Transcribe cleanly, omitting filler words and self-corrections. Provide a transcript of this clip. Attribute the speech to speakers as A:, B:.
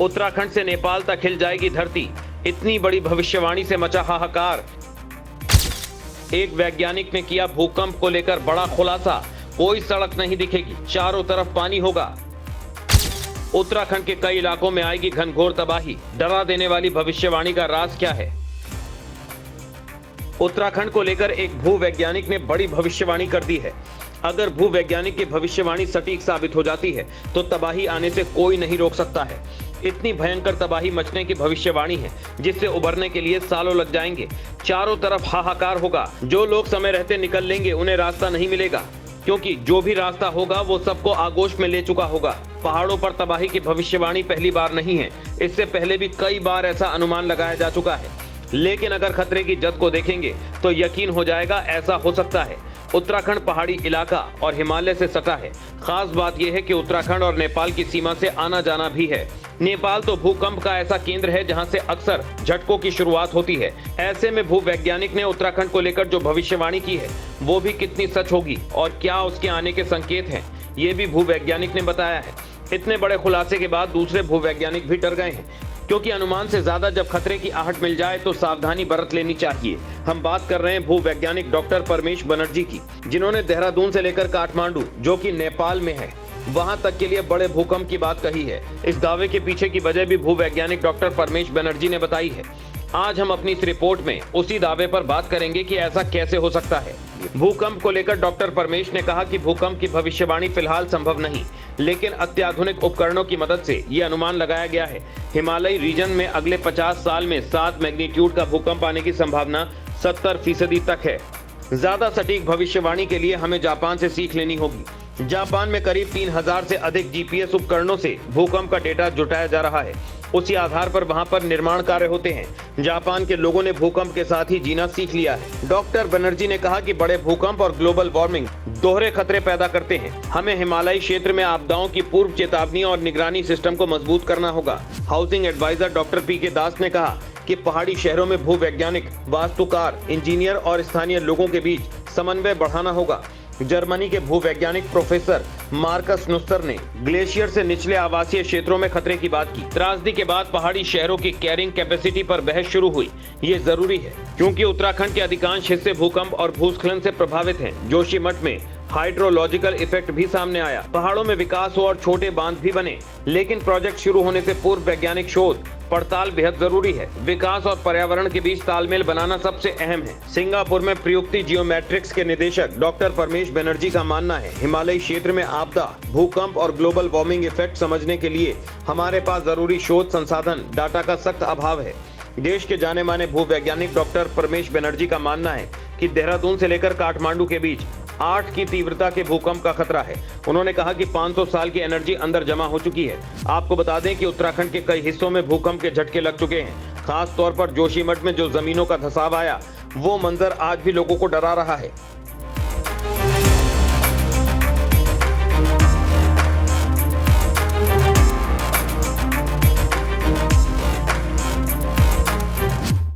A: उत्तराखंड से नेपाल तक हिल जाएगी धरती, इतनी बड़ी भविष्यवाणी से मचा हाहाकार। एक वैज्ञानिक ने किया भूकंप को लेकर बड़ा खुलासा, कोई सड़क नहीं दिखेगी, चारों तरफ पानी होगा। उत्तराखंड के कई इलाकों में आएगी घनघोर तबाही, डरा देने वाली भविष्यवाणी का राज क्या है? उत्तराखंड को लेकर एक भूवैज्ञानिक ने बड़ी भविष्यवाणी कर दी है। अगर भूवैज्ञानिक की भविष्यवाणी सटीक साबित हो जाती है तो तबाही आने से कोई नहीं रोक सकता है। इतनी भयंकर तबाही मचने की भविष्यवाणी है जिससे उभरने के लिए सालों लग जाएंगे। चारों तरफ हाहाकार होगा, जो लोग समय रहते निकल लेंगे उन्हें रास्ता नहीं मिलेगा, क्योंकि जो भी रास्ता होगा वो सबको आगोश में ले चुका होगा। पहाड़ों पर तबाही की भविष्यवाणी पहली बार नहीं है, इससे पहले भी कई बार ऐसा अनुमान लगाया जा चुका है। लेकिन अगर खतरे की जद को देखेंगे तो यकीन हो जाएगा ऐसा हो सकता है। उत्तराखंड पहाड़ी इलाका और हिमालय से सटा है। खास बात यह है कि उत्तराखंड और नेपाल की सीमा से आना जाना भी है। नेपाल तो भूकंप का ऐसा केंद्र है जहां से अक्सर झटकों की शुरुआत होती है। ऐसे में भूवैज्ञानिक ने उत्तराखंड को लेकर जो भविष्यवाणी की है वो भी कितनी सच होगी और क्या उसके आने के संकेत हैं, ये भी भूवैज्ञानिक ने बताया है। इतने बड़े खुलासे के बाद दूसरे भूवैज्ञानिक भी डर गए हैं, क्योंकि अनुमान से ज्यादा जब खतरे की आहट मिल जाए तो सावधानी बरत लेनी चाहिए। हम बात कर रहे हैं भूवैज्ञानिक डॉक्टर परमेश बनर्जी की, जिन्होंने देहरादून से लेकर काठमांडू, जो कि नेपाल में है, वहां तक के लिए बड़े भूकंप की बात कही है। इस दावे के पीछे की वजह भी भूवैज्ञानिक डॉक्टर परमेश बनर्जी ने बताई है। आज हम अपनी इस रिपोर्ट में उसी दावे पर बात करेंगे कि ऐसा कैसे हो सकता है। भूकंप को लेकर डॉक्टर परमेश ने कहा कि भूकंप की भविष्यवाणी फिलहाल संभव नहीं, लेकिन अत्याधुनिक उपकरणों की मदद से ये अनुमान लगाया गया है। हिमालयी रीजन में अगले 50 साल में 7 मैग्नीट्यूड का भूकंप आने की संभावना 70% तक है। ज्यादा सटीक भविष्यवाणी के लिए हमें जापान से सीख लेनी होगी। जापान में करीब 3000 से अधिक जीपीएस उपकरणों से भूकंप का डेटा जुटाया जा रहा है। उसी आधार पर वहां पर निर्माण कार्य होते हैं। जापान के लोगों ने भूकंप के साथ ही जीना सीख लिया है। डॉक्टर बनर्जी ने कहा कि बड़े भूकंप और ग्लोबल वार्मिंग दोहरे खतरे पैदा करते हैं। हमें हिमालयी क्षेत्र में आपदाओं की पूर्व चेतावनी और निगरानी सिस्टम को मजबूत करना होगा। हाउसिंग एडवाइजर डॉक्टर पीके दास ने कहा कि पहाड़ी शहरों में भूवैज्ञानिक, वास्तुकार, इंजीनियर और स्थानीय लोगों के बीच समन्वय बढ़ाना होगा। जर्मनी के भूवैज्ञानिक प्रोफेसर मार्कस नुस्तर ने ग्लेशियर से निचले आवासीय क्षेत्रों में खतरे की बात की। त्रासदी के बाद पहाड़ी शहरों की कैरिंग कैपेसिटी पर बहस शुरू हुई। ये जरूरी है क्योंकि उत्तराखंड के अधिकांश हिस्से भूकंप और भूस्खलन से प्रभावित हैं। जोशीमठ में हाइड्रोलॉजिकल इफेक्ट भी सामने आया। पहाड़ों में विकास हो और छोटे बांध भी बने, लेकिन प्रोजेक्ट शुरू होने से पूर्व वैज्ञानिक शोध पड़ताल बेहद जरूरी है। विकास और पर्यावरण के बीच तालमेल बनाना सबसे अहम है। सिंगापुर में प्रयुक्ति जियोमेट्रिक्स के निदेशक डॉक्टर परमेश बनर्जी का मानना है, हिमालयी क्षेत्र में आपदा, भूकंप और ग्लोबल वार्मिंग इफेक्ट समझने के लिए हमारे पास जरूरी शोध संसाधन, डाटा का सख्त अभाव है। देश के जाने माने भूवैज्ञानिक डॉक्टर परमेश बनर्जी का मानना है कि देहरादून से लेकर काठमांडू के बीच 8 की तीव्रता के भूकंप का खतरा है। उन्होंने कहा कि 500 साल की एनर्जी अंदर जमा हो चुकी है। आपको बता दें कि उत्तराखंड के कई हिस्सों में भूकंप के झटके लग चुके हैं। खास तौर पर जोशीमठ में जो जमीनों का धसाव आया, वो मंजर आज भी लोगों को डरा रहा है।